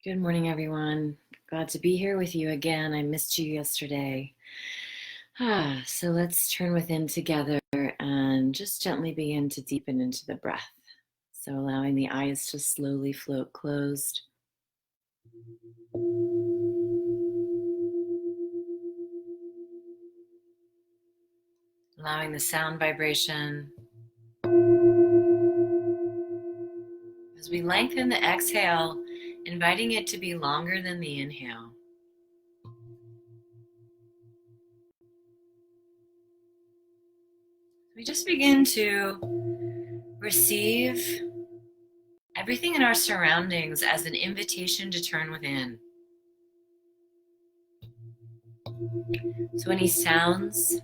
Good morning, everyone. Glad to be here with you again. I missed you yesterday. So let's turn within together and just gently begin to deepen into the breath. So allowing the eyes to slowly float closed. Allowing the sound vibration. As we lengthen the exhale, inviting it to be longer than the inhale. We just begin to receive everything in our surroundings as an invitation to turn within. So any sounds,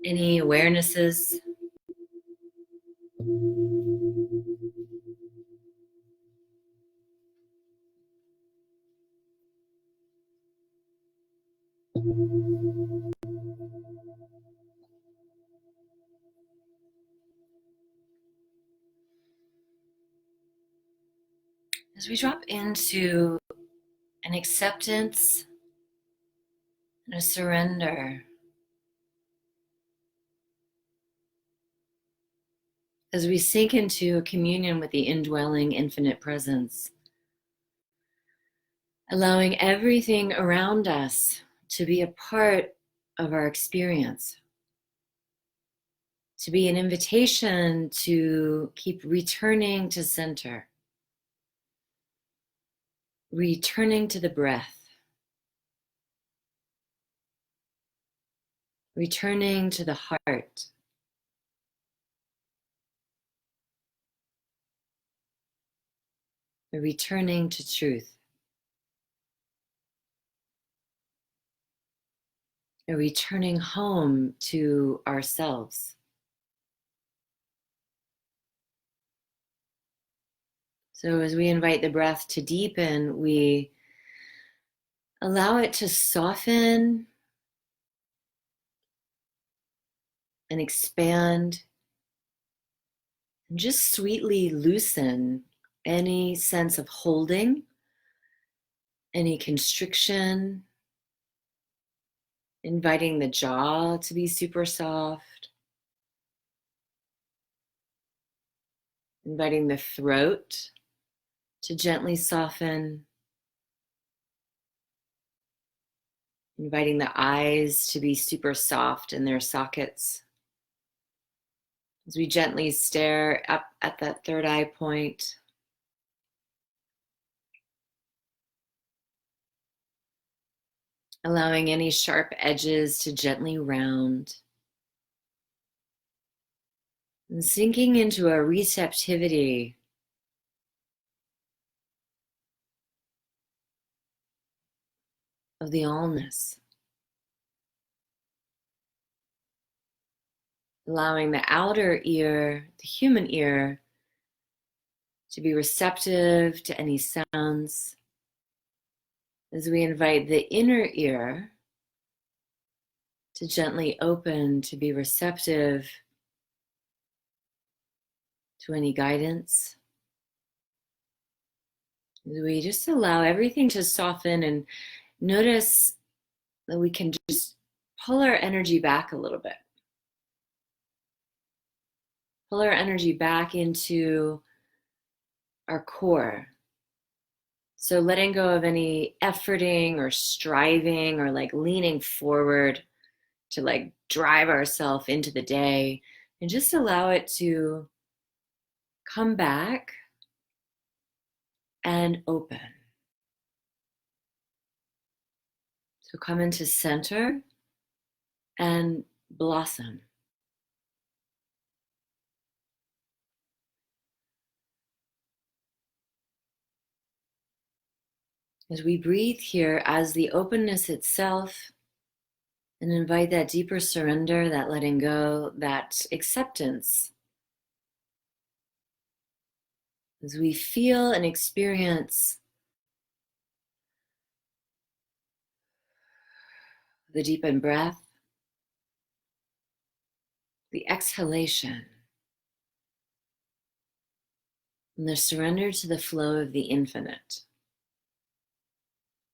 any awarenesses, as we drop into an acceptance and a surrender, as we sink into a communion with the indwelling infinite presence, allowing everything around us to be a part of our experience, to be an invitation to keep returning to center, returning to the breath, returning to the heart, returning to truth, returning home to ourselves. So as we invite the breath to deepen, we allow it to soften and expand and just sweetly loosen any sense of holding, any constriction, inviting the jaw to be super soft, inviting the throat to gently soften, inviting the eyes to be super soft in their sockets. As we gently stare up at that third eye point, allowing any sharp edges to gently round, and sinking into a receptivity of the allness. Allowing the outer ear, the human ear, to be receptive to any sounds, as we invite the inner ear to gently open, to be receptive to any guidance. We just allow everything to soften and notice that we can just pull our energy back a little bit. Pull our energy back into our core. So letting go of any efforting or striving or like leaning forward to like drive ourselves into the day, and just allow it to come back and open. So come into center and blossom. As we breathe here as the openness itself, and invite that deeper surrender, that letting go, that acceptance. As we feel and experience the deepened breath, the exhalation, And the surrender to the flow of the infinite.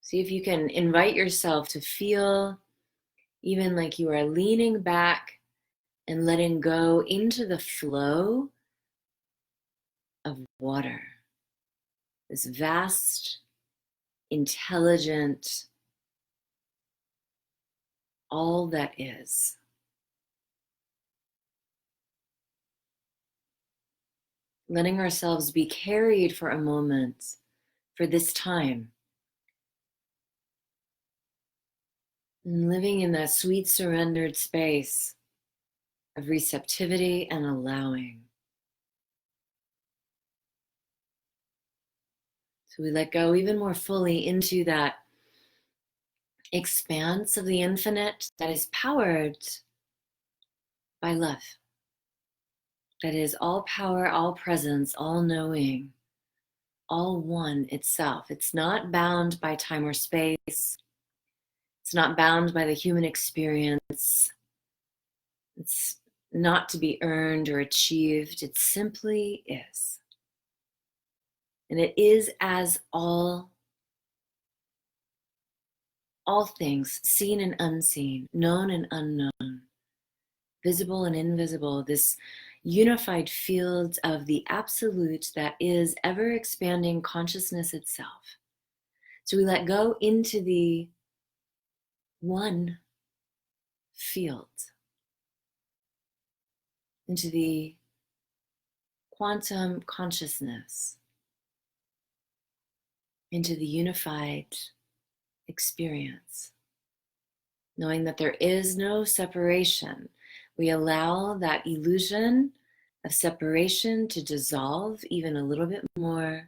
See if you can invite yourself to feel even like you are leaning back and letting go into the flow of water. This vast, intelligent, all that is. Letting ourselves be carried for a moment, for this time. And living in that sweet surrendered space of receptivity and allowing. So we let go even more fully into that expanse of the infinite that is powered by love. That is all power, all presence, all knowing, all one itself. It's not bound by time or space. It's not bound by the human experience. It's not to be earned or achieved. It simply is. And it is as all things, seen and unseen, known and unknown, visible and invisible, this unified field of the absolute that is ever expanding consciousness itself. So we let go into the one field, into the quantum consciousness, into the unified experience, knowing that there is no separation. We allow that illusion of separation to dissolve even a little bit more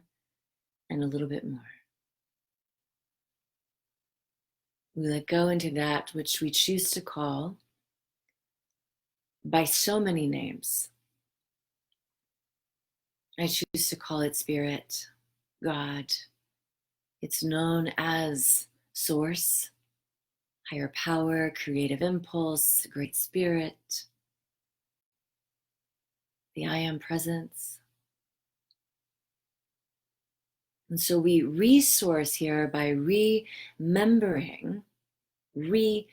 and a little bit more. We let go into that which we choose to call by so many names. I choose to call it Spirit, God. It's known as Source, Higher Power, Creative Impulse, Great Spirit, the I Am Presence. And so we resource here by remembering, reunifying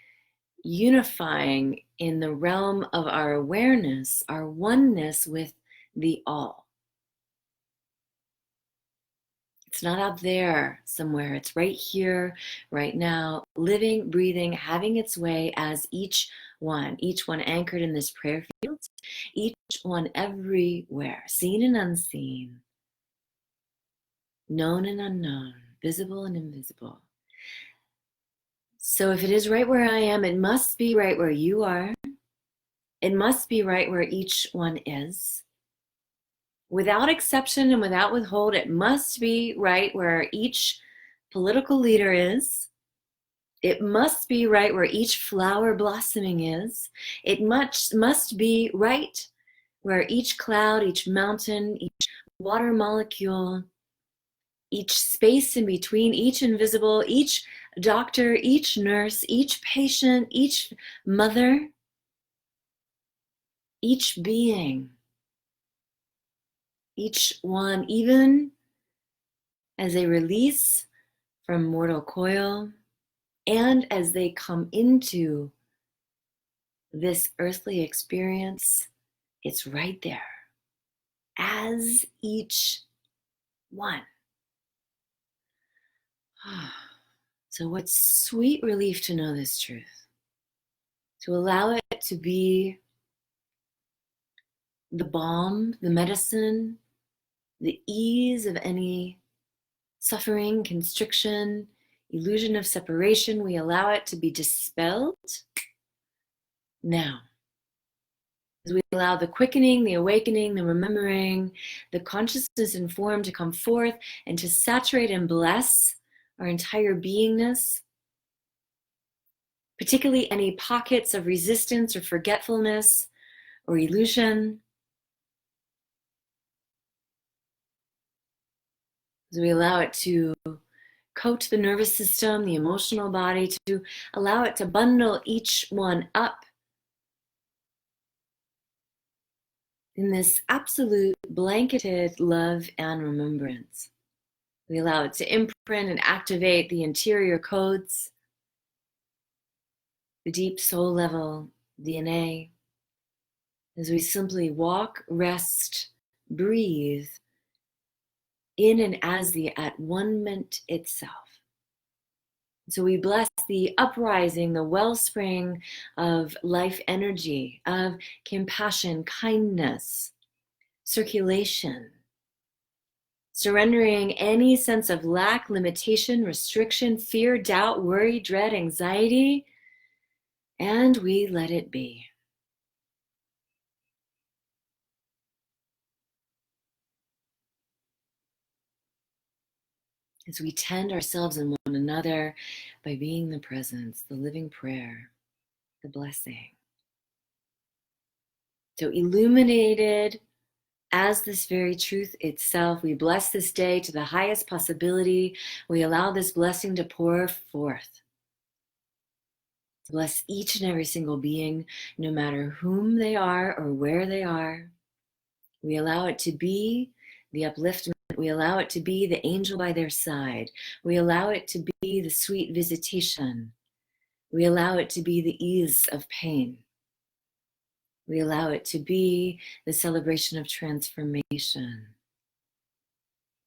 in the realm of our awareness, our oneness with the all. It's not out there somewhere. It's right here, right now, living, breathing, having its way as each one anchored in this prayer field, each one everywhere, seen and unseen, known and unknown, visible and invisible. So if it is right where I am, it must be right where you are. It must be right where each one is. Without exception and without withhold, it must be right where each political leader is. It must be right where each flower blossoming is. It must be right where each cloud, each mountain, each water molecule, each space in between, each invisible, each doctor, each nurse, each patient, each mother, each being, each one, even as they release from mortal coil and as they come into this earthly experience, it's right there as each one. So what sweet relief to know this truth, to allow it to be the balm, the medicine, the ease of any suffering, constriction, illusion of separation. We allow it to be dispelled now. As we allow the quickening, the awakening, the remembering, the consciousness and form to come forth and to saturate and bless our entire beingness, particularly any pockets of resistance or forgetfulness or illusion. As we allow it to coat the nervous system, the emotional body, to allow it to bundle each one up in this absolute blanketed love and remembrance. We allow it to imprint and activate the interior codes, the deep soul level DNA, as we simply walk, rest, breathe in and as the at-one-ment itself. So we bless the uprising, the wellspring of life energy, of compassion, kindness, circulation, surrendering any sense of lack, limitation, restriction, fear, doubt, worry, dread, anxiety, and we let it be. As we tend ourselves and one another by being the presence, the living prayer, the blessing. So illuminated as this very truth itself, we bless this day to the highest possibility. We allow this blessing to pour forth. Bless each and every single being, no matter whom they are or where they are. We allow it to be the upliftment. We allow it to be the angel by their side. We allow it to be the sweet visitation. We allow it to be the ease of pain. We allow it to be the celebration of transformation.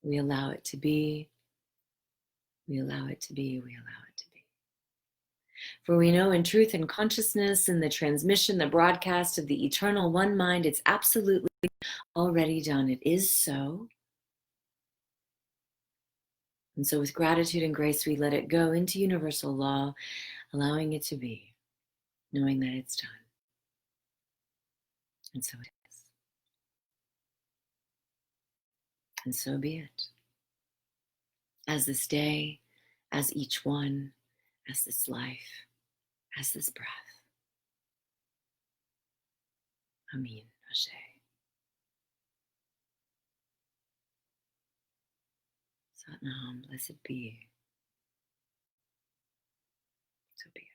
We allow it to be, we allow it to be, we allow it to be. For we know in truth and consciousness, in the transmission, the broadcast of the eternal one mind, it's absolutely already done. It is so. And so with gratitude and grace, we let it go into universal law, allowing it to be, knowing that it's done. And so it is. And so be it. As this day, as each one, as this life, as this breath. Amin. Ashe. Satnam, blessed be. So be it.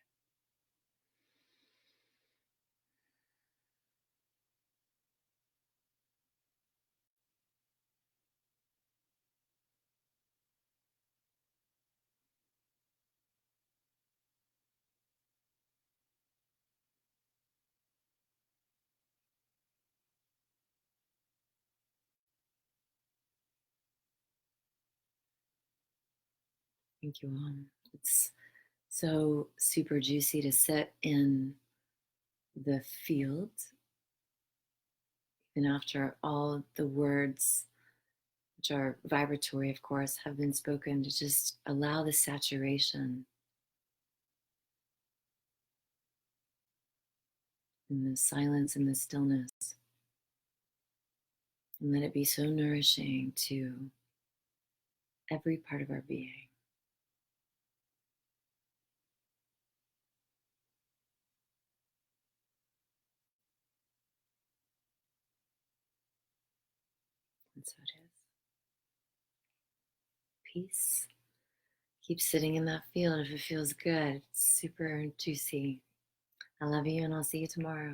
Thank you all. It's so super juicy to sit in the field, even after all the words, which are vibratory, of course, have been spoken, to just allow the saturation in the silence and the stillness, and let it be so nourishing to every part of our being. And so it is. Peace. Keep sitting in that field if it feels good. It's super juicy. I love you, and I'll see you tomorrow.